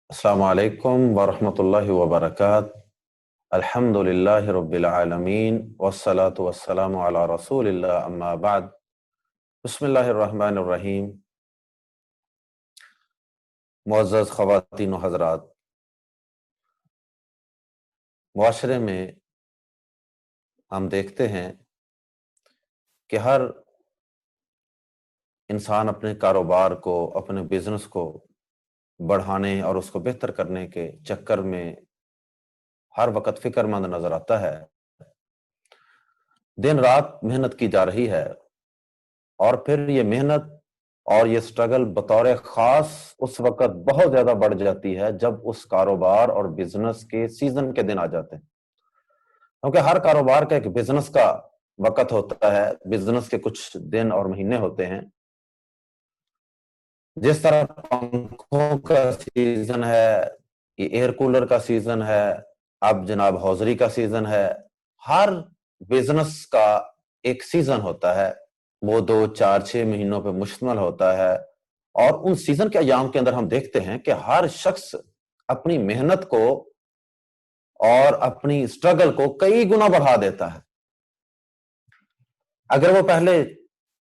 السلام علیکم ورحمۃ اللہ وبرکاتہ۔ الحمد للہ رب العالمین والصلاة والسلام علی رسول اللہ اما بعد۔ بسم اللہ الرحمن الرحیم۔ معزز خواتین و حضرات، معاشرے میں ہم دیکھتے ہیں کہ ہر انسان اپنے کاروبار کو، اپنے بزنس کو بڑھانے اور اس کو بہتر کرنے کے چکر میں ہر وقت فکر مند نظر آتا ہے، دن رات محنت کی جا رہی ہے، اور پھر یہ محنت اور یہ سٹرگل بطور خاص اس وقت بہت زیادہ بڑھ جاتی ہے جب اس کاروبار اور بزنس کے سیزن کے دن آ جاتے ہیں، کیونکہ ہر کاروبار کا ایک بزنس کا وقت ہوتا ہے، بزنس کے کچھ دن اور مہینے ہوتے ہیں۔ جس طرح پنکھوں کا سیزن ہے، یہ ایئر کولر کا سیزن ہے، اب جناب ہوزری کا سیزن ہے، ہر بزنس کا ایک سیزن ہوتا ہے، وہ 2 4 6 مہینوں پہ مشتمل ہوتا ہے، اور ان سیزن کے ایام کے اندر ہم دیکھتے ہیں کہ ہر شخص اپنی محنت کو اور اپنی سٹرگل کو کئی گنا بڑھا دیتا ہے۔ اگر وہ پہلے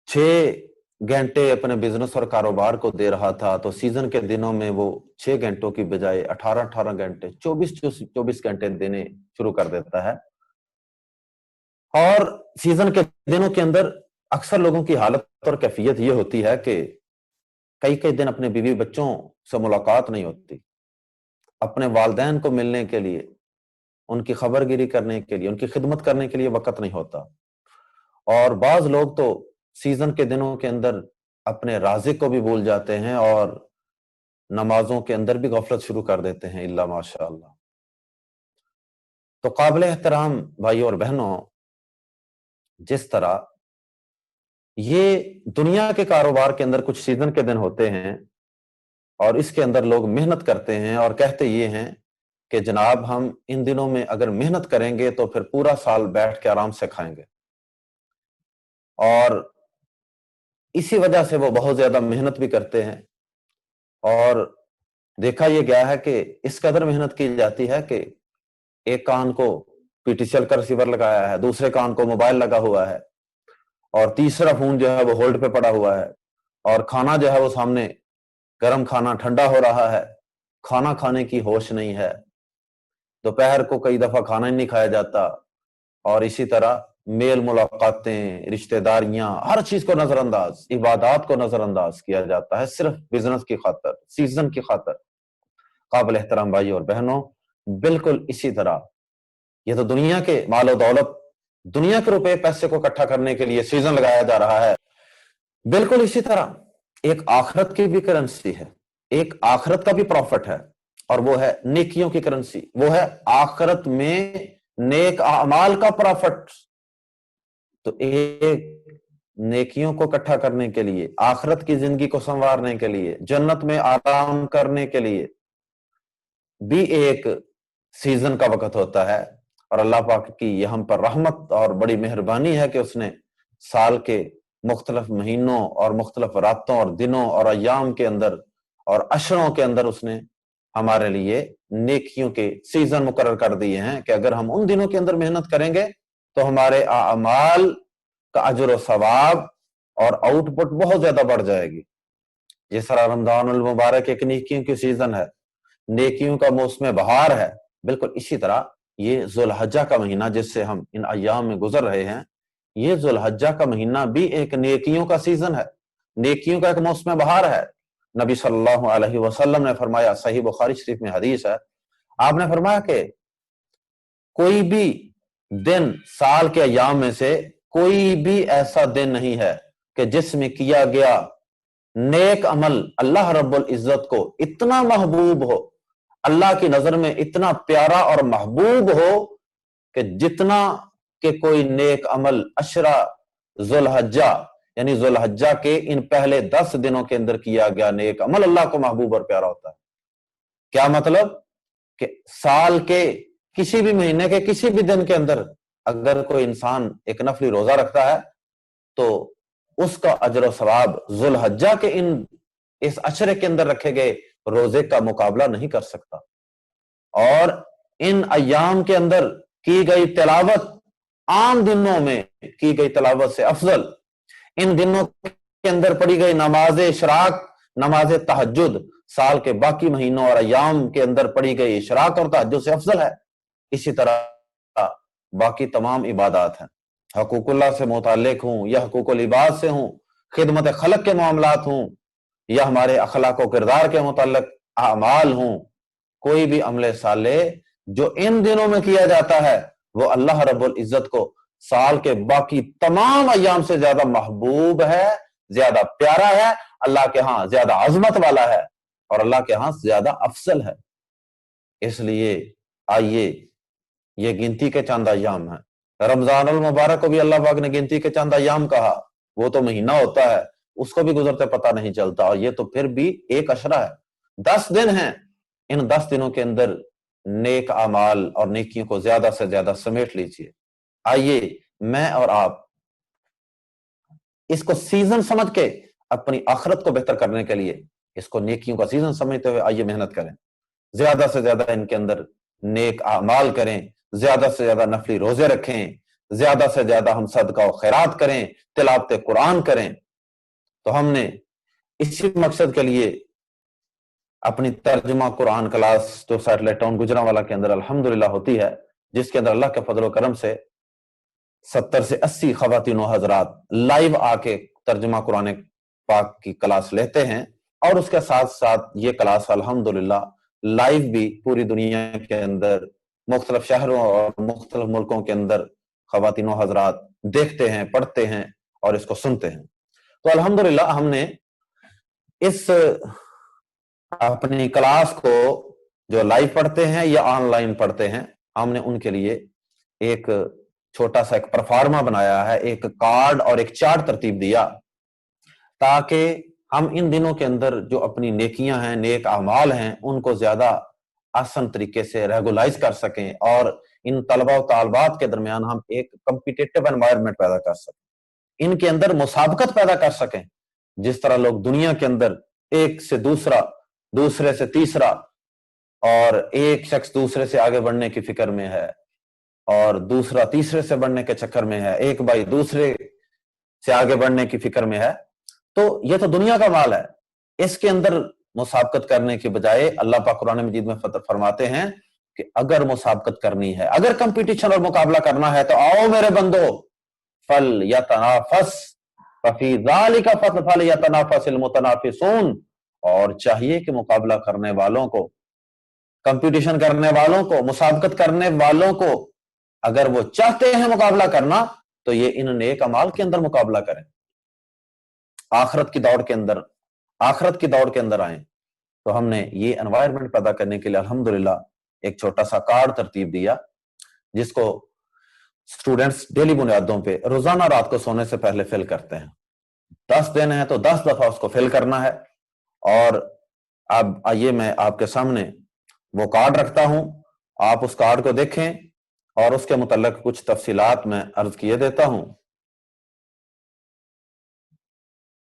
6 گھنٹے اپنے بزنس اور کاروبار کو دے رہا تھا تو سیزن کے دنوں میں وہ 6 گھنٹوں کی بجائے 18 گھنٹے 24 گھنٹے دینے شروع کر دیتا ہے، اور سیزن کے دنوں کے اندر اکثر لوگوں کی حالت اور کیفیت یہ ہوتی ہے کہ کئی دن اپنے بیوی بچوں سے ملاقات نہیں ہوتی، اپنے والدین کو ملنے کے لیے، ان کی خبر گیری کرنے کے لیے، ان کی خدمت کرنے کے لیے وقت نہیں ہوتا، اور بعض لوگ تو سیزن کے دنوں کے اندر اپنے رازق کو بھی بھول جاتے ہیں اور نمازوں کے اندر بھی غفلت شروع کر دیتے ہیں، الا ماشاء اللہ۔ تو قابل احترام بھائیوں اور بہنوں، جس طرح یہ دنیا کے کاروبار کے اندر کچھ سیزن کے دن ہوتے ہیں اور اس کے اندر لوگ محنت کرتے ہیں اور کہتے یہ ہیں کہ جناب ہم ان دنوں میں اگر محنت کریں گے تو پھر پورا سال بیٹھ کے آرام سے کھائیں گے، اور اسی وجہ سے وہ بہت زیادہ محنت بھی کرتے ہیں، اور دیکھا یہ گیا ہے کہ اس قدر محنت کی جاتی ہے کہ ایک کان کو پی ٹی سی ایل کا ریسیور لگایا ہے، دوسرے کان کو موبائل لگا ہوا ہے، اور تیسرا فون جو ہے وہ ہولڈ پہ پڑا ہوا ہے، اور کھانا جو ہے وہ سامنے گرم کھانا ٹھنڈا ہو رہا ہے، کھانا کھانے کی ہوش نہیں ہے، دوپہر کو کئی دفعہ کھانا ہی نہیں کھایا جاتا، اور اسی طرح میل ملاقاتیں، رشتہ داریاں، ہر چیز کو نظر انداز، عبادات کو نظر انداز کیا جاتا ہے صرف بزنس کی خاطر، سیزن کی خاطر۔ قابل احترام بھائی اور بہنوں، بالکل اسی طرح یہ تو دنیا کے مال و دولت، دنیا کے روپے پیسے کو اکٹھا کرنے کے لیے سیزن لگایا جا رہا ہے، بالکل اسی طرح ایک آخرت کی بھی کرنسی ہے، ایک آخرت کا بھی پروفٹ ہے، اور وہ ہے نیکیوں کی کرنسی، وہ ہے آخرت میں نیک اعمال کا پروفٹ۔ تو ایک نیکیوں کو اکٹھا کرنے کے لیے، آخرت کی زندگی کو سنوارنے کے لیے، جنت میں آرام کرنے کے لیے بھی ایک سیزن کا وقت ہوتا ہے، اور اللہ پاک کی یہ ہم پر رحمت اور بڑی مہربانی ہے کہ اس نے سال کے مختلف مہینوں اور مختلف راتوں اور دنوں اور ایام کے اندر اور عشروں کے اندر اس نے ہمارے لیے نیکیوں کے سیزن مقرر کر دیے ہیں کہ اگر ہم ان دنوں کے اندر محنت کریں گے تو ہمارے اعمال کا اجر و ثواب اور آؤٹ پٹ بہت زیادہ بڑھ جائے گی۔ جس طرح رمضان المبارک ایک نیکیوں کی سیزن ہے، نیکیوں کا موسم بہار ہے، بالکل اسی طرح یہ ذو الحجہ کا مہینہ جس سے ہم ان ایام میں گزر رہے ہیں، یہ ذو الحجہ کا مہینہ بھی ایک نیکیوں کا سیزن ہے، نیکیوں کا ایک موسم بہار ہے۔ نبی صلی اللہ علیہ وسلم نے فرمایا، صحیح بخاری شریف میں حدیث ہے، آپ نے فرمایا کہ کوئی بھی دن سال کے ایام میں سے کوئی بھی ایسا دن نہیں ہے کہ جس میں کیا گیا نیک عمل اللہ رب العزت کو اتنا محبوب ہو، اللہ کی نظر میں اتنا پیارا اور محبوب ہو کہ جتنا کہ کوئی نیک عمل عشرہ ذو الحجہ، یعنی ذو الحجہ کے ان پہلے 10 دنوں کے اندر کیا گیا نیک عمل اللہ کو محبوب اور پیارا ہوتا ہے۔ کیا مطلب؟ کہ سال کے کسی بھی مہینے کے کسی بھی دن کے اندر اگر کوئی انسان ایک نفلی روزہ رکھتا ہے تو اس کا اجر و ثواب ذو الحجہ کے اس عشرے کے اندر رکھے گئے روزے کا مقابلہ نہیں کر سکتا۔ اور ان ایام کے اندر کی گئی تلاوت عام دنوں میں کی گئی تلاوت سے افضل، ان دنوں کے اندر پڑھی گئی نماز اشراق، نماز تہجد سال کے باقی مہینوں اور ایام کے اندر پڑھی گئی اشراق اور تہجد سے افضل ہے۔ اسی طرح باقی تمام عبادات ہیں، حقوق اللہ سے متعلق ہوں یا حقوق العباد سے ہوں، خدمت خلق کے معاملات ہوں یا ہمارے اخلاق و کردار کے متعلق اعمال ہوں، کوئی بھی عمل صالح جو ان دنوں میں کیا جاتا ہے وہ اللہ رب العزت کو سال کے باقی تمام ایام سے زیادہ محبوب ہے، زیادہ پیارا ہے، اللہ کے ہاں زیادہ عظمت والا ہے اور اللہ کے ہاں زیادہ افضل ہے۔ اس لیے آئیے، یہ گنتی کے چند ایام ہیں۔ رمضان المبارک کو بھی اللہ پاک نے گنتی کے چند ایام کہا، وہ تو مہینہ ہوتا ہے، اس کو بھی گزرتے پتہ نہیں چلتا، اور یہ تو پھر بھی ایک عشرہ ہے، 10 دن ہیں۔ ان 10 دنوں کے اندر نیک اعمال اور نیکیوں کو زیادہ سے زیادہ سمیٹ لیجئے۔ آئیے میں اور آپ اس کو سیزن سمجھ کے اپنی آخرت کو بہتر کرنے کے لیے اس کو نیکیوں کا سیزن سمجھتے ہوئے آئیے محنت کریں، زیادہ سے زیادہ ان کے اندر نیک اعمال کریں، زیادہ سے زیادہ نفلی روزے رکھیں، زیادہ سے زیادہ ہم صدقہ و خیرات کریں، تلاوت قرآن کریں۔ تو ہم نے اسی مقصد کے لیے اپنی ترجمہ قرآن کلاس جو سیٹلائٹ ٹاؤن گجرانوالہ کے اندر الحمدللہ ہوتی ہے، جس کے اندر اللہ کے فضل و کرم سے 70 سے 80 خواتین و حضرات لائیو آ کے ترجمہ قرآن پاک کی کلاس لیتے ہیں، اور اس کے ساتھ ساتھ یہ کلاس الحمدللہ لائیو بھی پوری دنیا کے اندر مختلف شہروں اور مختلف ملکوں کے اندر خواتین و حضرات دیکھتے ہیں، پڑھتے ہیں اور اس کو سنتے ہیں۔ تو الحمدللہ ہم نے اس اپنی کلاس کو جو لائیو پڑھتے ہیں یا آن لائن پڑھتے ہیں، ہم نے ان کے لیے ایک چھوٹا سا ایک پرفارما بنایا ہے، ایک کارڈ اور ایک چارٹ ترتیب دیا، تاکہ ہم ان دنوں کے اندر جو اپنی نیکیاں ہیں، نیک اعمال ہیں، ان کو زیادہ آسان طریقے سے ریگولائز کر سکیں، اور ان طلبہ و طالبات کے درمیان ہم ایک کمپیٹیٹو انوائرمنٹ پیدا کر سکیں، ان کے اندر مسابقت پیدا کر سکیں۔ جس طرح لوگ دنیا کے اندر ایک سے دوسرا، دوسرے سے تیسرا، اور ایک شخص دوسرے سے آگے بڑھنے کی فکر میں ہے اور دوسرا تیسرے سے بڑھنے کے چکر میں ہے، ایک بھائی دوسرے سے آگے بڑھنے کی فکر میں ہے، تو یہ تو دنیا کا مال ہے۔ اس کے اندر مسابقت کرنے کے بجائے اللہ پاک قرآن مجید میں فرماتے ہیں کہ اگر مسابقت کرنی ہے، اگر کمپٹیشن اور مقابلہ کرنا ہے تو آؤ میرے بندو، فَلْيَتَنَافَسْ فَفِي ذَلِكَ فَلْيَتَنَافَسِ الْمُتَنَافِسُونَ، اور چاہیے کہ مقابلہ کرنے والوں کو، کمپٹیشن کرنے والوں کو، مسابقت کرنے والوں کو، اگر وہ چاہتے ہیں مقابلہ کرنا تو یہ ان نیک اعمال کے اندر مقابلہ کریں، آخرت کی دوڑ کے اندر آئیں۔ تو ہم نے یہ انوائرمنٹ پیدا کرنے کے لیے الحمدللہ ایک چھوٹا سا کارڈ ترتیب دیا، جس کو اسٹوڈنٹس ڈیلی بنیادوں پہ روزانہ رات کو سونے سے پہلے فل کرتے ہیں۔ 10 دن ہیں تو 10 دفعہ اس کو فل کرنا ہے۔ اور اب آئیے میں آپ کے سامنے وہ کارڈ رکھتا ہوں، آپ اس کارڈ کو دیکھیں اور اس کے متعلق کچھ تفصیلات میں عرض کیے دیتا ہوں۔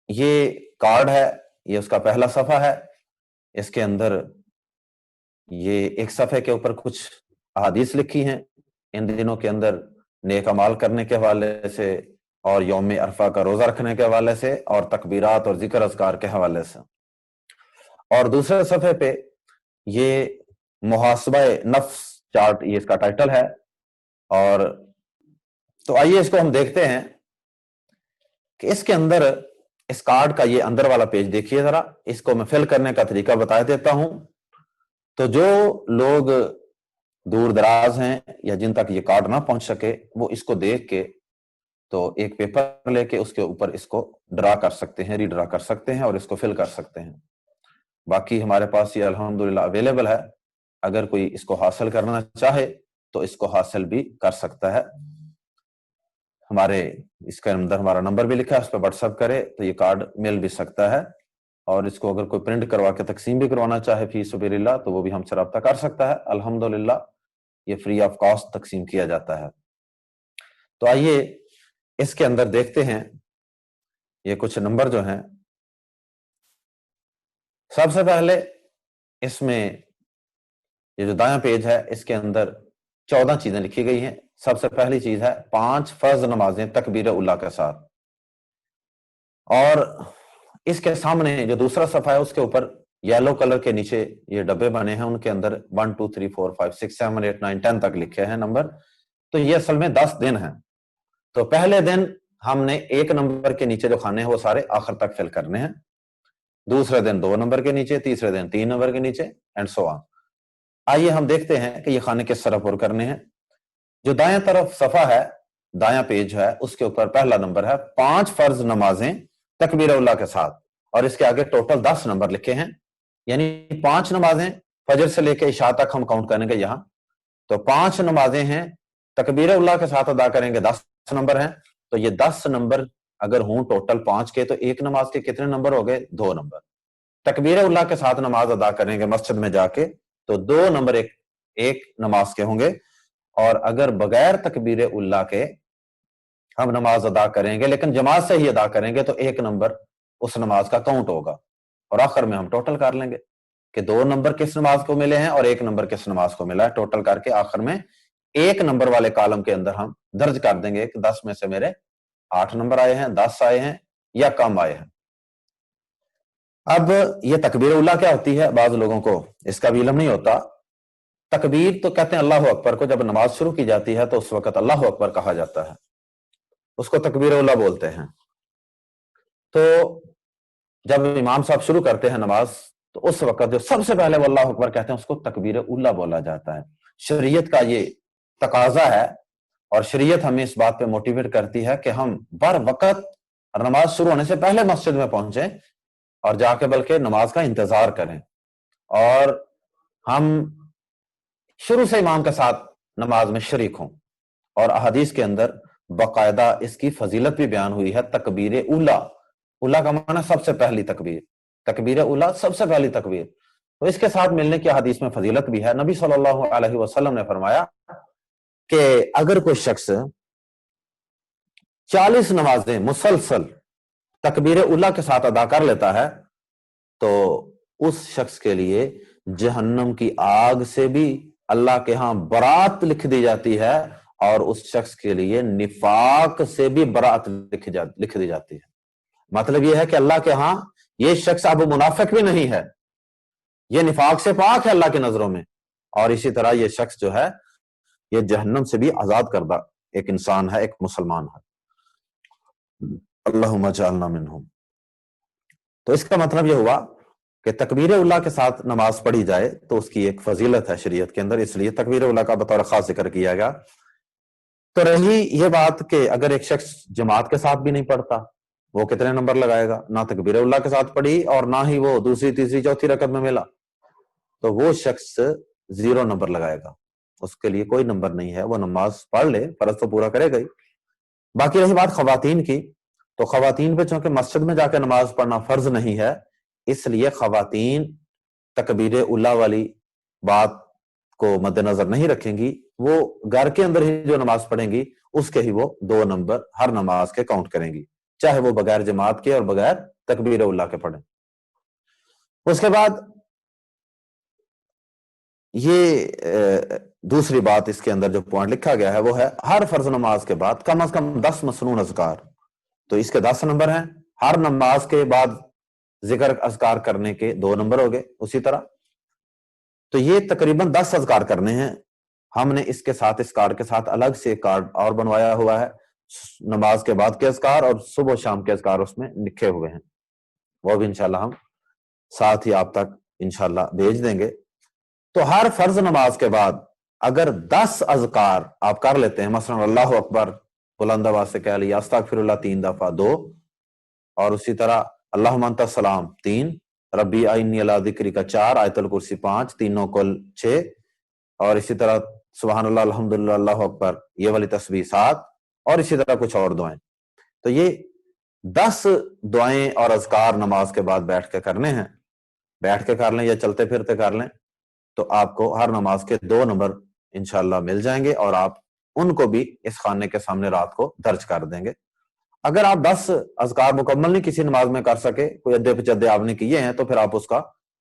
یہ کارڈ ہے، یہ اس کا پہلا صفحہ ہے، اس کے اندر یہ ایک صفحے کے اوپر کچھ احادیث لکھی ہیں ان دنوں کے اندر نیک اعمال کرنے کے حوالے سے، اور یوم عرفہ کا روزہ رکھنے کے حوالے سے، اور تکبیرات اور ذکر اذکار کے حوالے سے۔ اور دوسرے صفحے پہ یہ محاسبہ نفس چارٹ، یہ اس کا ٹائٹل ہے۔ اور تو آئیے اس کو ہم دیکھتے ہیں کہ اس کے اندر اس کارڈ کا یہ اندر والا پیج دیکھیے ذرا، اس کو میں فل کرنے کا طریقہ بتا دیتا ہوں۔ تو جو لوگ دور دراز ہیں یا جن تک یہ کارڈ نہ پہنچ سکے، وہ اس کو دیکھ کے تو ایک پیپر لے کے اس کے اوپر اس کو ڈرا کر سکتے ہیں، ری ڈرا کر سکتے ہیں اور اس کو فل کر سکتے ہیں۔ باقی ہمارے پاس یہ الحمدللہ اویلیبل ہے، اگر کوئی اس کو حاصل کرنا چاہے تو اس کو حاصل بھی کر سکتا ہے۔ ہمارے اس کے اندر ہمارا نمبر بھی لکھا ہے، اس پہ واٹس ایپ کرے تو یہ کارڈ مل بھی سکتا ہے، اور اس کو اگر کوئی پرنٹ کروا کے تقسیم بھی کروانا چاہے فی سبیل اللہ تو وہ بھی ہم سے رابطہ کر سکتا ہے۔ الحمدللہ یہ فری آف کاسٹ تقسیم کیا جاتا ہے۔ تو آئیے اس کے اندر دیکھتے ہیں یہ کچھ نمبر جو ہیں۔ سب سے پہلے اس میں یہ جو دایاں پیج ہے اس کے اندر 14 چیزیں لکھی گئی ہیں. سب سے پہلی چیز ہے 5 فرض نمازیں تکبیر اولیٰ کے ساتھ، اور اس کے سامنے جو دوسرا صفحہ ہے اس کے اوپر یلو کلر کے نیچے یہ ڈبے بنے ہیں، ان کے اندر 1 2 3 4 5 6 7 8 9 10 تک لکھے ہیں نمبر. تو یہ اصل میں 10 دن ہیں. تو پہلے دن ہم نے 1 نمبر کے نیچے جو کھانے ہیں وہ سارے آخر تک فل کرنے ہیں، دوسرے دن 2 نمبر کے نیچے، تیسرے دن 3 نمبر کے نیچے، اینڈ سو آن. آئیے ہم دیکھتے ہیں کہ یہ کھانے کس طرح پر کرنے ہیں. جو دائیں طرف صفحہ ہے، دایاں پیج ہے، اس کے اوپر پہلا نمبر ہے 5 فرض نمازیں تکبیر اولیٰ کے ساتھ، اور اس کے آگے ٹوٹل 10 نمبر لکھے ہیں. یعنی 5 نمازیں فجر سے لے کے عشاء تک ہم کاؤنٹ کریں گے یہاں. تو 5 نمازیں ہیں تکبیر اولیٰ کے ساتھ ادا کریں گے، 10 نمبر ہیں. تو یہ 10 نمبر اگر ہوں ٹوٹل 5 کے، تو ایک نماز کے کتنے نمبر ہو گئے؟ 2 نمبر. تکبیر اولیٰ کے ساتھ نماز ادا کریں گے مسجد میں جا کے تو 2 نمبر ایک نماز کے ہوں گے. اور اگر بغیر تکبیر اولیٰ کے ہم نماز ادا کریں گے لیکن جماعت سے ہی ادا کریں گے تو 1 نمبر اس نماز کا کاؤنٹ ہوگا. اور آخر میں ہم ٹوٹل کر لیں گے کہ 2 نمبر کس نماز کو ملے ہیں اور 1 نمبر کس نماز کو ملا ہے. ٹوٹل کر کے آخر میں 1 نمبر والے کالم کے اندر ہم درج کر دیں گے کہ 10 میں سے میرے 8 نمبر آئے ہیں، 10 آئے ہیں یا کم آئے ہیں. اب یہ تکبیر اولیٰ کیا ہوتی ہے؟ بعض لوگوں کو اس کا بھی علم نہیں ہوتا. تکبیر تو کہتے ہیں اللہ اکبر کو، جب نماز شروع کی جاتی ہے تو اس وقت اللہ اکبر کہا جاتا ہے، اس کو تکبیر اولیٰ بولتے ہیں. تو جب امام صاحب شروع کرتے ہیں نماز تو اس وقت جو سب سے پہلے وہ اللہ اکبر کہتے ہیں اس کو تکبیر اولیٰ بولا جاتا ہے. شریعت کا یہ تقاضا ہے اور شریعت ہمیں اس بات پہ موٹیویٹ کرتی ہے کہ ہم بر وقت نماز شروع ہونے سے پہلے مسجد میں پہنچیں اور جا کے بلکہ نماز کا انتظار کریں، اور ہم شروع سے امام کے ساتھ نماز میں شریک ہوں. اور احادیث کے اندر باقاعدہ اس کی فضیلت بھی بیان ہوئی ہے. تکبیر اولیٰ، اولیٰ کا معنی سب سے پہلی تکبیر، تکبیر اولیٰ سب سے پہلی تکبیر. تو اس کے ساتھ ملنے کی حدیث میں فضیلت بھی ہے. نبی صلی اللہ علیہ وسلم نے فرمایا کہ اگر کوئی شخص 40 نمازیں مسلسل تکبیر اولیٰ کے ساتھ ادا کر لیتا ہے تو اس شخص کے لیے جہنم کی آگ سے بھی اللہ کے ہاں برات لکھ دی جاتی ہے، اور اس شخص کے لیے نفاق سے بھی برات لکھ دی جاتی ہے. مطلب یہ ہے کہ اللہ کے ہاں یہ شخص اب منافق بھی نہیں ہے، یہ نفاق سے پاک ہے اللہ کی نظروں میں، اور اسی طرح یہ شخص جو ہے یہ جہنم سے بھی آزاد کردہ ایک انسان ہے، ایک مسلمان ہے. اللہم اجعلنا منہم. تو اس کا مطلب یہ ہوا کہ تکبیر اولیٰ کے ساتھ نماز پڑھی جائے تو اس کی ایک فضیلت ہے شریعت کے اندر، اس لیے تکبیر اولیٰ کا بطور خاص ذکر کیا گیا. تو رہی یہ بات کہ اگر ایک شخص جماعت کے ساتھ بھی نہیں پڑھتا، وہ کتنے نمبر لگائے گا؟ نہ تکبیر اولیٰ کے ساتھ پڑھی اور نہ ہی وہ دوسری تیسری چوتھی رکعت میں ملا، تو وہ شخص 0 نمبر لگائے گا. اس کے لیے کوئی نمبر نہیں ہے، وہ نماز پڑھ لے، فرض تو پورا کرے گا ہی. باقی رہی بات خواتین کی، تو خواتین پہ چونکہ مسجد میں جا کے نماز پڑھنا فرض نہیں ہے، اس لیے خواتین تکبیر اولیٰ والی بات کو مد نظر نہیں رکھیں گی. وہ گھر کے اندر ہی جو نماز پڑھیں گی اس کے ہی وہ 2 نمبر ہر نماز کے کاؤنٹ کریں گی، چاہے وہ بغیر جماعت کے اور بغیر تکبیر اولیٰ کے پڑھیں. اس کے بعد یہ دوسری بات اس کے اندر جو پوائنٹ لکھا گیا ہے وہ ہے ہر فرض نماز کے بعد کم از کم 10 مسنون اذکار. تو اس کے 10 نمبر ہیں. ہر نماز کے بعد ذکر اذکار کرنے کے 2 نمبر ہو گئے. اسی طرح تو یہ تقریباً 10 اذکار کرنے ہیں. ہم نے اس کے ساتھ، اس کارڈ کے ساتھ الگ سے کارڈ اور بنوایا ہوا ہے، نماز کے بعد کے اذکار اور صبح و شام کے اذکار اس میں لکھے ہوئے ہیں. وہ بھی انشاءاللہ ہم ساتھ ہی آپ تک انشاءاللہ بھیج دیں گے. تو ہر فرض نماز کے بعد اگر 10 اذکار آپ کر لیتے ہیں، مثلا اللہ اکبر بلند آواز سے کہہ لیا، استغفر اللہ 3 دفعہ 2، اور اسی طرح اللہم انت السلام 3، ربی اعنی علی ذکرک 4، آیت الکرسی 5، تینوں کل 6، اور اسی طرح سبحان اللہ الحمدللہ اللہ اکبر یہ والی تسبیح 7، اور اسی طرح کچھ اور دعائیں. تو یہ 10 دعائیں اور اذکار نماز کے بعد بیٹھ کے کرنے ہیں. بیٹھ کے کر لیں یا چلتے پھرتے کر لیں تو آپ کو ہر نماز کے 2 نمبر انشاءاللہ مل جائیں گے، اور آپ ان کو بھی اس خانے کے سامنے رات کو درج کر دیں گے. اگر آپ 10 اذکار مکمل نہیں کسی نماز میں کر سکے، کوئی ادھے پچدے آپ نے کیے ہیں، تو پھر آپ اس کا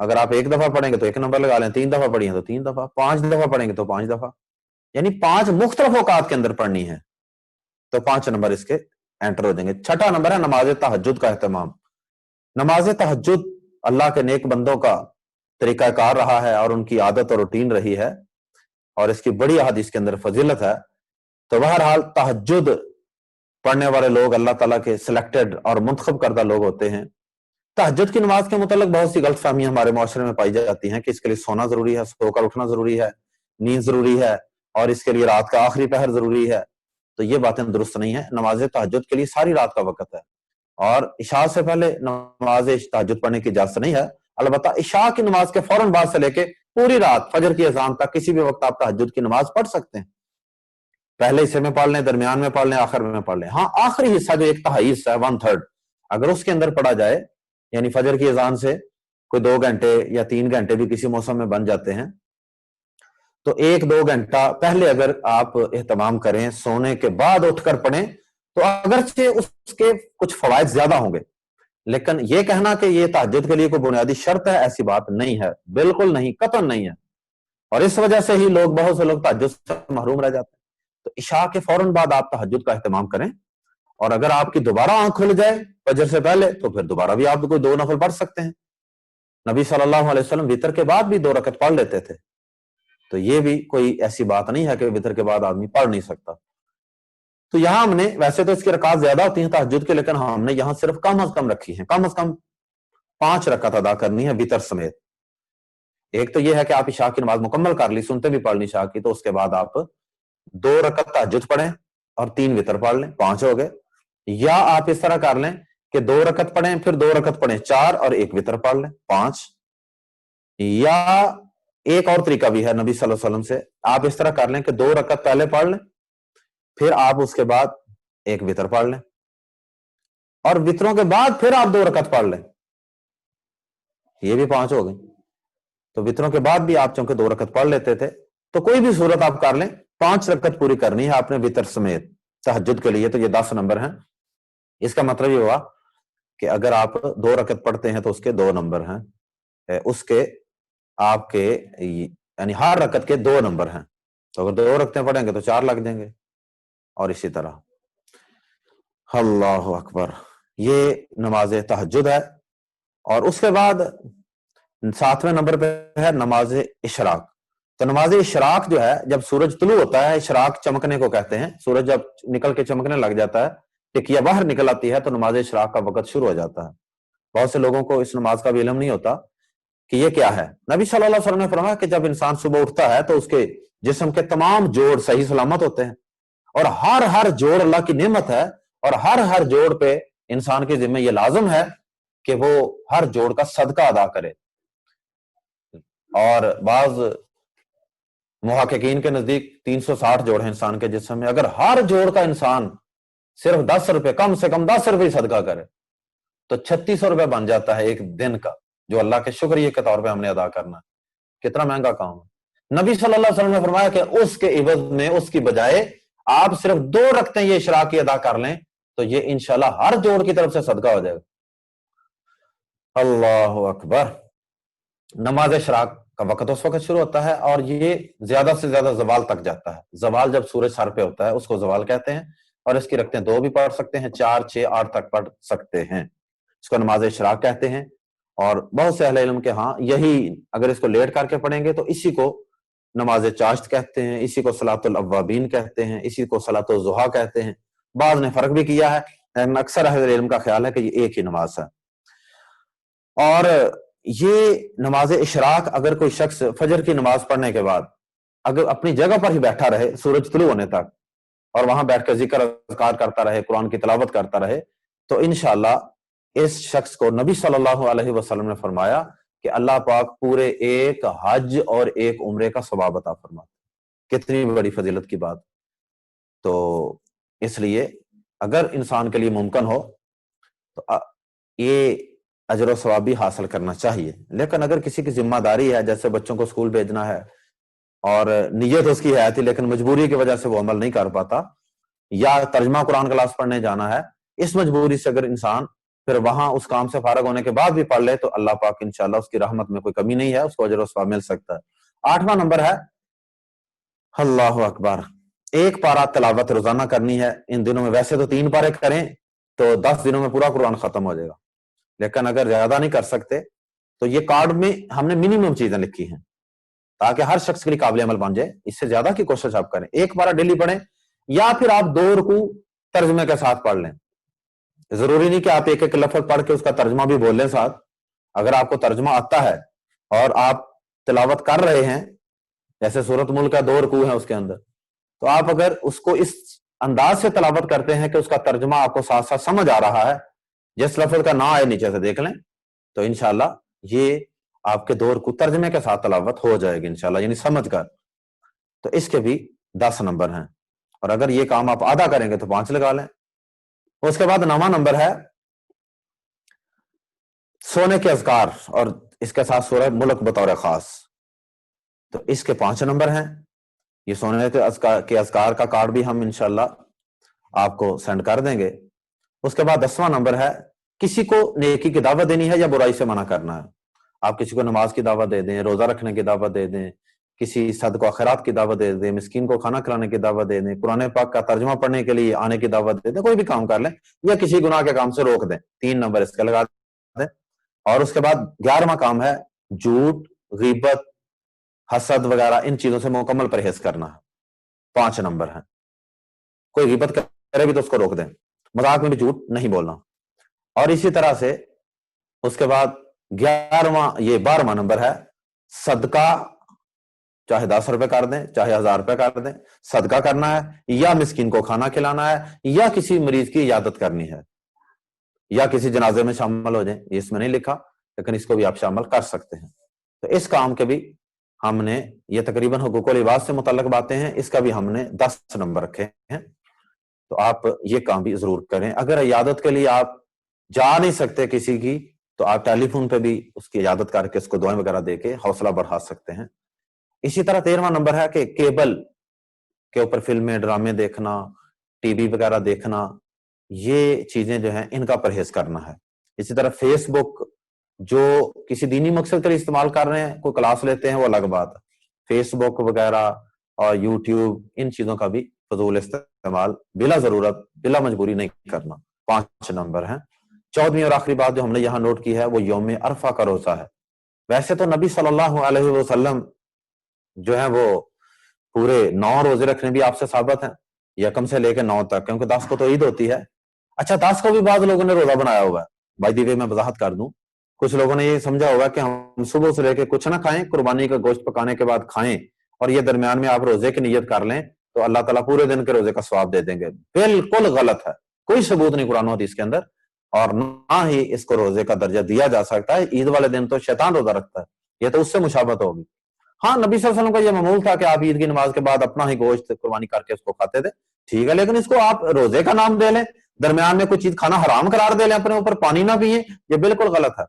اگر آپ ایک دفعہ پڑھیں گے تو 1 نمبر لگا لیں، 3 دفعہ پڑھی ہیں تو 3 دفعہ، 5 دفعہ پڑھیں گے تو 5 دفعہ، یعنی 5 مختلف اوقات کے اندر پڑھنی ہے تو 5 نمبر اس کے انٹر ہو جائیں گے۔ چھٹا نمبر ہے نماز تہجد کا اہتمام۔ نماز تہجد اللہ کے نیک بندوں کا طریقہ کار رہا ہے اور ان کی عادت اور روٹین رہی ہے، اور اس کی بڑی احادیث کے اندر فضیلت ہے۔ تو بہرحال تہجد پڑھنے والے لوگ اللہ تعالیٰ کے سلیکٹڈ اور منتخب کردہ لوگ ہوتے ہیں۔ تہجد کی نماز کے متعلق بہت سی غلط فہمیاں ہمارے معاشرے میں پائی جاتی ہیں کہ اس کے لیے سونا ضروری ہے، سو کر اٹھنا ضروری ہے، نیند ضروری ہے، اور اس کے لیے رات کا آخری پہر ضروری ہے۔ تو یہ باتیں درست نہیں ہیں۔ نماز تہجد کے لیے ساری رات کا وقت ہے، اور عشاء سے پہلے نماز تہجد پڑھنے کی اجازت نہیں ہے۔ البتہ عشاء کی نماز کے فوراً بعد سے لے کے پوری رات فجر کی اذان تک کسی بھی وقت آپ تہجد کی نماز پڑھ سکتے ہیں۔ پہلے حصے میں پڑھ لیں، درمیان میں پڑھ لیں، آخر میں پڑھ لیں۔ ہاں، آخری حصہ جو 1/3 حصہ ہے، 1/3، اگر اس کے اندر پڑھا جائے، یعنی فجر کی اذان سے کوئی 2 گھنٹے یا 3 گھنٹے بھی کسی موسم میں بن جاتے ہیں، تو 1-2 گھنٹہ پہلے اگر آپ اہتمام کریں، سونے کے بعد اٹھ کر پڑھیں، تو اگرچہ اس کے کچھ فوائد زیادہ ہوں گے، لیکن یہ کہنا کہ یہ تہجد کے لیے کوئی بنیادی شرط ہے، ایسی بات نہیں ہے، بالکل نہیں، قطعاً نہیں ہے۔ اور اس وجہ سے ہی بہت سے لوگ تہجد سے محروم رہ جاتے ہیں۔ تو عشاء کے فوراً بعد آپ تہجد کا اہتمام کریں، اور اگر آپ کی دوبارہ آنکھ کھل جائے فجر سے پہلے تو پھر دوبارہ بھی آپ کوئی 2 نفل پڑھ سکتے ہیں۔ نبی صلی اللہ علیہ وسلم وتر کے بعد بھی 2 رکعت پڑھ لیتے تھے، تو یہ بھی کوئی ایسی بات نہیں ہے کہ وتر کے بعد آدمی پڑھ نہیں سکتا۔ تو یہاں ہم نے، ویسے تو اس کی رکعت زیادہ ہوتی ہیں تہجد کے، لیکن ہم نے یہاں صرف کم از کم رکھی ہیں، کم از کم 5 رکعت ادا کرنی ہے وتر سمیت۔ ایک تو یہ ہے کہ آپ عشاء کی نماز مکمل کر لی، سنتے بھی پڑھ لی عشاء کی، تو اس کے بعد آپ 2 رکعت تہجد پڑھیں اور 3 وتر پڑھ لیں، 5 ہو گئے۔ یا آپ اس طرح کر لیں کہ 2 رکعت پڑھیں، پھر 2 رکعت پڑھیں 4 اور 1 وتر پڑھ لیں 5۔ یا ایک اور طریقہ بھی ہے نبی صلی اللہ علیہ وسلم سے، آپ اس طرح کر لیں کہ 2 رکعت پہلے پڑھ لیں، پھر آپ اس کے بعد 1 وتر پڑھ لیں، اور وتروں کے بعد پھر آپ 2 رکعت پڑھ لیں، یہ بھی 5 ہو گئی۔ تو وتروں کے بعد بھی آپ چونکہ 2 رکعت پڑھ لیتے تھے، تو کوئی بھی صورت آپ کر لیں، 5 رکعت پوری کرنی ہے آپ نے وتر سمیت تہجد کے لیے، تو یہ 10 نمبر ہیں۔ اس کا مطلب یہ ہوا کہ اگر آپ 2 رکعت پڑھتے ہیں تو اس کے 2 نمبر ہیں، اس کے آپ کے یعنی ہر رکعت کے 2 نمبر ہیں، تو اگر 2 رکعتیں پڑھیں گے تو 4 لگ جائیں گے، اور اسی طرح۔ اللہ اکبر، یہ نماز تہجد ہے۔ اور اس کے بعد 7ویں نمبر پہ ہے نماز اشراق۔ تو نماز اشراق جو ہے، جب سورج طلوع ہوتا ہے، اشراق چمکنے کو کہتے ہیں، سورج جب نکل کے چمکنے لگ جاتا ہے، ٹکیا باہر نکل آتی ہے، تو نماز اشراق کا وقت شروع ہو جاتا ہے۔ بہت سے لوگوں کو اس نماز کا بھی علم نہیں ہوتا کہ یہ کیا ہے۔ نبی صلی اللہ علیہ وسلم نے فرمایا کہ جب انسان صبح اٹھتا ہے تو اس کے جسم کے تمام جوڑ صحیح سلامت ہوتے ہیں، اور ہر جوڑ اللہ کی نعمت ہے، اور ہر جوڑ پہ انسان کے ذمہ یہ لازم ہے کہ وہ ہر جوڑ کا صدقہ ادا کرے۔ اور بعض محققین کے نزدیک 360 جوڑ ہیں انسان کے جسم میں، اگر ہر جوڑ کا انسان صرف 10 روپے، کم سے کم 10 روپے صدقہ کرے، تو 3600 روپے بن جاتا ہے ایک دن کا، جو اللہ کے شکریہ کے طور پہ ہم نے ادا کرنا ہے۔ کتنا مہنگا کام ہے۔ نبی صلی اللہ علیہ وسلم نے فرمایا کہ اس کے عوض میں، اس کی بجائے آپ صرف 2 رکعتیں یہ اشراق کی ادا کر لیں، تو یہ انشاءاللہ ہر جوڑ کی طرف سے صدقہ ہو جائے گا۔ اللہ اکبر۔ نماز اشراق کا وقت اس وقت شروع ہوتا ہے، اور یہ زیادہ سے زیادہ زوال تک جاتا ہے۔ زوال جب سورج سر پہ ہوتا ہے اس کو زوال کہتے ہیں، اور اس کی رکعتیں 2 بھی پڑھ سکتے ہیں، 4، 6، 8 تک پڑھ سکتے ہیں، اس کو نماز اشراق کہتے ہیں۔ اور بہت سے اہل علم کے ہاں یہی، اگر اس کو لیٹ کر کے پڑھیں گے تو اسی کو نماز چاشت کہتے ہیں، اسی کو صلاۃ الاوابین کہتے ہیں، اسی کو صلاۃ الضحیٰ کہتے ہیں۔ بعض نے فرق بھی کیا ہے، لیکن اکثر اہل علم کا خیال ہے کہ یہ ایک ہی نماز ہے۔ اور یہ نماز اشراق اگر کوئی شخص فجر کی نماز پڑھنے کے بعد اگر اپنی جگہ پر ہی بیٹھا رہے سورج طلوع ہونے تک، اور وہاں بیٹھ کر ذکر اذکار کرتا رہے، قرآن کی تلاوت کرتا رہے، تو انشاءاللہ اس شخص کو نبی صلی اللہ علیہ وسلم نے فرمایا کہ اللہ پاک پورے ایک حج اور ایک عمرے کا ثواب عطا فرماتا۔ کتنی بڑی فضیلت کی بات۔ تو اس لیے اگر انسان کے لیے ممکن ہو تو یہ اجر و ثواب بھی حاصل کرنا چاہیے۔ لیکن اگر کسی کی ذمہ داری ہے، جیسے بچوں کو اسکول بھیجنا ہے، اور نیت اس کی ہے تھی لیکن مجبوری کی وجہ سے وہ عمل نہیں کر پاتا، یا ترجمہ قرآن کلاس پڑھنے جانا ہے، اس مجبوری سے اگر انسان پھر وہاں اس کام سے فارغ ہونے کے بعد بھی پڑھ لے تو اللہ پاک انشاءاللہ اس کی رحمت میں کوئی کمی نہیں ہے، اس کو اجر و ثواب مل سکتا ہے۔ 8واں نمبر ہے اللہ اکبر، ایک پارہ تلاوت روزانہ کرنی ہے ان دنوں میں۔ ویسے تو 3 پارے کریں تو 10 دنوں میں پورا قرآن ختم ہو جائے گا، لیکن اگر زیادہ نہیں کر سکتے تو یہ کارڈ میں ہم نے منیمم چیزیں لکھی ہیں تاکہ ہر شخص کے لیے قابل عمل بن جائے۔ اس سے زیادہ کی کوشش آپ کریں، 1 پارہ ڈیلی پڑھیں یا پھر آپ 2 رکوع ترجمے کے ساتھ پڑھ لیں۔ ضروری نہیں کہ آپ ایک ایک لفظ پڑھ کے اس کا ترجمہ بھی بول لیں ساتھ۔ اگر آپ کو ترجمہ آتا ہے اور آپ تلاوت کر رہے ہیں، جیسے سورۃ ملک کا 2 رکوع ہیں اس کے اندر، تو آپ اگر اس کو اس انداز سے تلاوت کرتے ہیں کہ اس کا ترجمہ آپ کو ساتھ ساتھ سمجھ آ رہا ہے، جس لفظ کا نہ آئے نیچے سے دیکھ لیں، تو انشاءاللہ یہ آپ کے 2 رکوع ترجمے کے ساتھ تلاوت ہو جائے گی انشاءاللہ، یعنی سمجھ کر۔ تو اس کے بھی 10 نمبر ہیں، اور اگر یہ کام آپ آدھا کریں گے تو 5 لگا لیں۔ اس کے بعد 9واں نمبر ہے سونے کے اذکار، اور اس کے ساتھ سورہ ملک بطور خاص، تو اس کے 5 نمبر ہیں۔ یہ سونے کے اذکار کا کارڈ بھی ہم انشاءاللہ آپ کو سینڈ کر دیں گے۔ اس کے بعد 10واں نمبر ہے کسی کو نیکی کی دعوت دینی ہے یا برائی سے منع کرنا ہے۔ آپ کسی کو نماز کی دعوت دے دیں، روزہ رکھنے کی دعوت دے دیں، کسی صدقہ و خیرات کی دعوت دے دیں، مسکین کو کھانا کھلانے کی دعوت دے دیں، قرآن پاک کا ترجمہ پڑھنے کے لیے آنے کی دعوت دے دیں، کوئی بھی کام کر لیں، یا کسی گناہ کے کام سے روک دیں، 3 نمبر اس کے لگا دیں۔ اور اس کے بعد 11واں کام ہے جھوٹ، غیبت، حسد وغیرہ ان چیزوں سے مکمل پرہیز کرنا ہے، 5 نمبر ہیں۔ کوئی غیبت کرے بھی تو اس کو روک دیں، مذاق میں بھی جھوٹ نہیں بولنا۔ اور اسی طرح سے اس کے بعد 12واں نمبر ہے صدقہ، چاہے 10 روپے کر دیں چاہے 1000 روپے کر دیں، صدقہ کرنا ہے، یا مسکین کو کھانا کھلانا ہے، یا کسی مریض کی عیادت کرنی ہے، یا کسی جنازے میں شامل ہو جائیں۔ اس میں نہیں لکھا لیکن اس کو بھی آپ شامل کر سکتے ہیں۔ تو اس کام کے بھی ہم نے، یہ تقریباً حقوق العباد سے متعلق باتیں ہیں، اس کا بھی ہم نے 10 نمبر رکھے ہیں، تو آپ یہ کام بھی ضرور کریں۔ اگر عیادت کے لیے آپ جا نہیں سکتے کسی کی، تو آپ ٹیلی فون پہ بھی اس کی عیادت کر کے اس کو دعائیں وغیرہ دے کے حوصلہ بڑھا سکتے ہیں۔ اسی طرح 13واں نمبر ہے کہ کیبل کے اوپر فلمیں، ڈرامے دیکھنا، ٹی وی وغیرہ دیکھنا، یہ چیزیں جو ہیں ان کا پرہیز کرنا ہے۔ اسی طرح فیس بک جو کسی دینی مقصد کے لیے استعمال کر رہے ہیں، کوئی کلاس لیتے ہیں، وہ الگ بات ہے۔ فیس بک وغیرہ اور یوٹیوب، ان چیزوں کا بھی فضول استعمال بلا ضرورت، بلا مجبوری نہیں کرنا، 5 نمبر ہیں۔ 14ویں اور آخری بات جو ہم نے یہاں نوٹ کی ہے وہ یوم عرفہ کا روزہ ہے۔ ویسے تو نبی صلی اللہ علیہ وسلم جو ہے وہ پورے 9 روزے رکھنے بھی آپ سے ثابت ہیں، یکم سے لے کے 9 تک، کیونکہ 10 کو تو عید ہوتی ہے۔ اچھا 10 کو بھی بعض لوگوں نے روزہ بنایا ہوا ہے، بائی دی وے میں وضاحت کر دوں، کچھ لوگوں نے یہ سمجھا ہوگا کہ ہم صبح سے لے کے کچھ نہ کھائیں، قربانی کا گوشت پکانے کے بعد کھائیں، اور یہ درمیان میں آپ روزے کی نیت کر لیں تو اللہ تعالیٰ پورے دن کے روزے کا ثواب دے دیں گے۔ بالکل غلط ہے، کوئی ثبوت نہیں قرآن و حدیث کے اندر، اور نہ ہی اس کو روزے کا درجہ دیا جا سکتا ہے۔ عید والے دن تو شیطان روزہ رکھتا ہے، یہ تو اس سے مشابہت ہوگی۔ ہاں نبی صلی اللہ علیہ وسلم کا یہ معمول تھا کہ آپ عید کی نماز کے بعد اپنا ہی گوشت قربانی کر کے اس کو کھاتے تھے، ٹھیک ہے، لیکن اس کو آپ روزے کا نام دے لیں، درمیان میں کوئی چیز کھانا حرام قرار دے لیں، اپنے اوپر پانی نہ پیئیں، یہ بالکل غلط ہے۔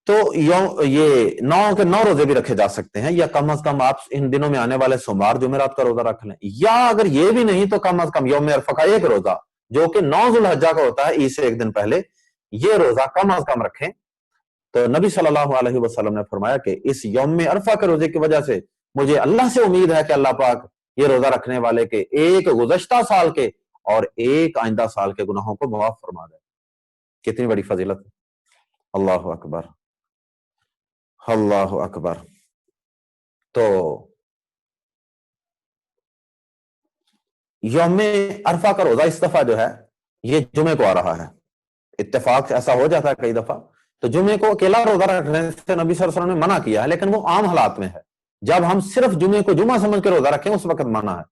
تو یہ 9 کے 9 روزے بھی رکھے جا سکتے ہیں، یا کم از کم آپ ان دنوں میں آنے والے سوموار جمعرات کا روزہ رکھ لیں، یا اگر یہ بھی نہیں تو کم از کم یوم عرفہ کا 1 روزہ جو کہ 9 ذوالحجہ کا ہوتا ہے، عید سے 1 دن پہلے، یہ روزہ کم از کم رکھیں۔ تو نبی صلی اللہ علیہ وسلم نے فرمایا کہ اس یوم عرفہ کے روزے کی وجہ سے مجھے اللہ سے امید ہے کہ اللہ پاک یہ روزہ رکھنے والے کے ایک گزشتہ سال کے اور ایک آئندہ سال کے گناہوں کو معاف فرما دے۔ کتنی بڑی فضیلت ہے، اللہ اکبر، اللہ اکبر۔ تو یوم عرفہ کا روزہ اس دفعہ جو ہے یہ جمعے کو آ رہا ہے، اتفاق ایسا ہو جاتا ہے کئی دفعہ، تو جمعے کو اکیلا روزہ رکھنے سے نبی صلی اللہ علیہ وسلم نے منع کیا ہے، لیکن وہ عام حالات میں ہے۔ جب ہم صرف جمعے کو جمعہ سمجھ کے روزہ رکھیں اس وقت منع ہے۔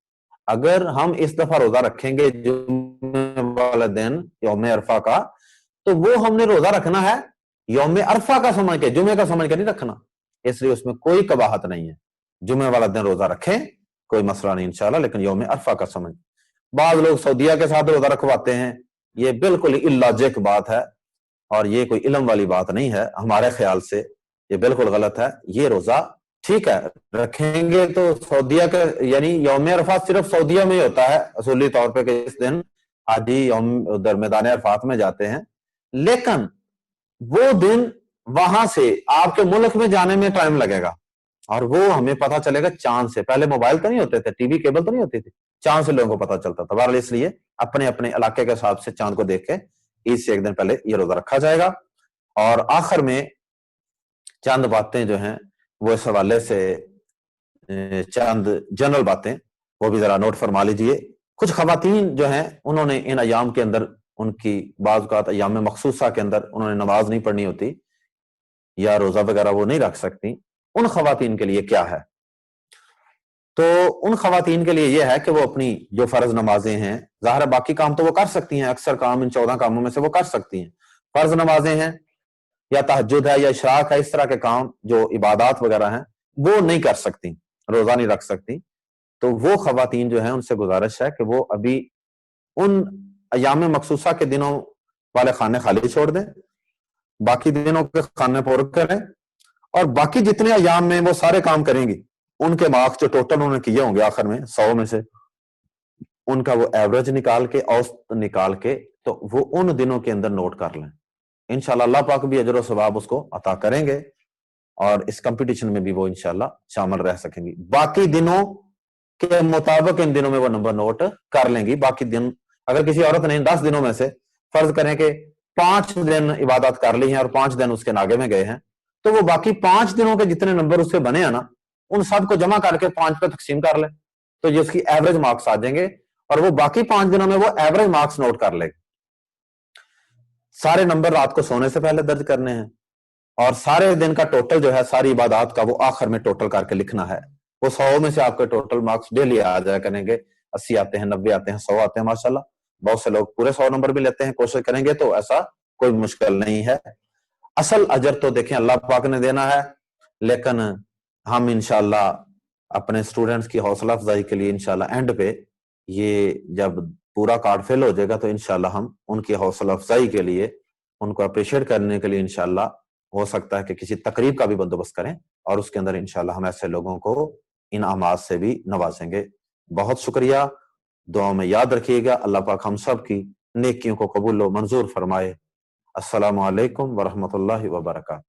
اگر ہم اس دفعہ روزہ رکھیں گے جمعے والے دن یوم عرفہ کا، تو وہ ہم نے روزہ رکھنا ہے یوم عرفہ کا سمجھ کے، جمعے کا سمجھ کے نہیں رکھنا، اس لیے اس میں کوئی قباحت نہیں ہے۔ جمعے والا دن روزہ رکھیں، کوئی مسئلہ نہیں انشاءاللہ، لیکن یوم عرفہ کا سمجھ۔ بعض لوگ سعودیہ کے ساتھ روزہ رکھواتے ہیں، یہ بالکل اللاجک بات ہے، اور یہ کوئی علم والی بات نہیں ہے، ہمارے خیال سے یہ بالکل غلط ہے۔ یہ روزہ ٹھیک ہے رکھیں گے تو سعودیہ کے، یعنی یوم عرفات صرف سعودیہ میں ہی ہوتا ہے اصولی طور پہ، کہ اس دن حاجی ادھر میدان عرفات میں جاتے ہیں، لیکن وہ دن وہاں سے آپ کے ملک میں جانے میں ٹائم لگے گا، اور وہ ہمیں پتا چلے گا چاند سے. پہلے موبائل تو نہیں ہوتے تھے، ٹی وی کیبل تو نہیں ہوتی تھی، چاند سے لوگوں کو پتا چلتا تھا. بہرحال اس لیے اپنے اپنے علاقے کے حساب سے چاند کو دیکھ کے عید سے ایک دن پہلے یہ روزہ رکھا جائے گا. اور آخر میں چند باتیں جو ہیں وہ اس حوالے سے چند جنرل باتیں وہ بھی ذرا نوٹ فرما لیجئے. کچھ خواتین جو ہیں انہوں نے ان ایام کے اندر، ان کی بعض اوقات ایام مخصوصہ کے اندر انہوں نے نماز نہیں پڑھنی ہوتی یا روزہ وغیرہ وہ نہیں رکھ سکتی. ان خواتین کے لیے کیا ہے؟ تو ان خواتین کے لیے یہ ہے کہ وہ اپنی جو فرض نمازیں ہیں، ظاہر باقی کام تو وہ کر سکتی ہیں، اکثر کام ان 14 کاموں میں سے وہ کر سکتی ہیں. فرض نمازیں ہیں یا تہجد ہے یا اشراق ہے، اس طرح کے کام جو عبادات وغیرہ ہیں وہ نہیں کر سکتی، روزہ نہیں رکھ سکتی. تو وہ خواتین جو ہیں ان سے گزارش ہے کہ وہ ابھی ان ایام مخصوصہ کے دنوں والے خانے خالی چھوڑ دیں، باقی دنوں کے خانے پور کریں، اور باقی جتنے ایام میں وہ سارے کام کریں گی ان کے مارکس جو ٹوٹل انہوں نے کیے ہوں گے آخر میں 100 میں سے، ان کا وہ ایوریج نکال کے، اوسط نکال کے، تو وہ ان دنوں کے اندر نوٹ کر لیں. انشاءاللہ اللہ پاک بھی اجر و ثواب اس کو عطا کریں گے، اور اس کمپٹیشن میں بھی وہ انشاءاللہ شامل رہ سکیں گی. باقی دنوں کے مطابق ان دنوں میں وہ نمبر نوٹ کر لیں گی. باقی دن اگر کسی عورت نے 10 دنوں میں سے فرض کریں کہ 5 دن عبادت کر لی ہیں اور 5 دن اس کے ناگے میں گئے ہیں، تو وہ باقی 5 دنوں کے جتنے نمبر اس سے بنے ہیں نا، ان سب کو جمع کر کے 5 پہ تقسیم کر لیں، تو یہ اس کی ایوریج مارکس آ جائیں گے، اور وہ باقی 5 دنوں میں وہ ایوریج مارکس نوٹ کر لے گا. سارے نمبر رات کو سونے سے پہلے درج کرنے ہیں، اور سارے دن کا ٹوٹل جو ہے ساری عبادات کا وہ آخر میں ٹوٹل کر کے لکھنا ہے. وہ 100 میں سے آپ کے ٹوٹل مارکس ڈیلی آ جایا کریں گے. 80 آتے ہیں، 90 آتے ہیں، 100 آتے ہیں. ماشاءاللہ بہت سے لوگ پورے 100 نمبر بھی لیتے ہیں. کوشش کریں گے تو ایسا کوئی مشکل نہیں ہے. اصل اجر تو دیکھیں اللہ پاک نے دینا ہے، لیکن ہم انشاءاللہ اپنے سٹوڈنٹس کی حوصلہ افزائی کے لیے انشاءاللہ اینڈ پہ یہ جب پورا کارڈ فل ہو جائے گا تو انشاءاللہ ہم ان کی حوصلہ افزائی کے لیے، ان کو اپریشیٹ کرنے کے لیے انشاءاللہ ہو سکتا ہے کہ کسی تقریب کا بھی بندوبست کریں، اور اس کے اندر انشاءاللہ ہم ایسے لوگوں کو انعامات سے بھی نوازیں گے. بہت شکریہ، دعاؤں میں یاد رکھیے گا. اللہ پاک ہم سب کی نیکیوں کو قبول و منظور فرمائے. السلام علیکم ورحمۃ اللہ وبرکاتہ.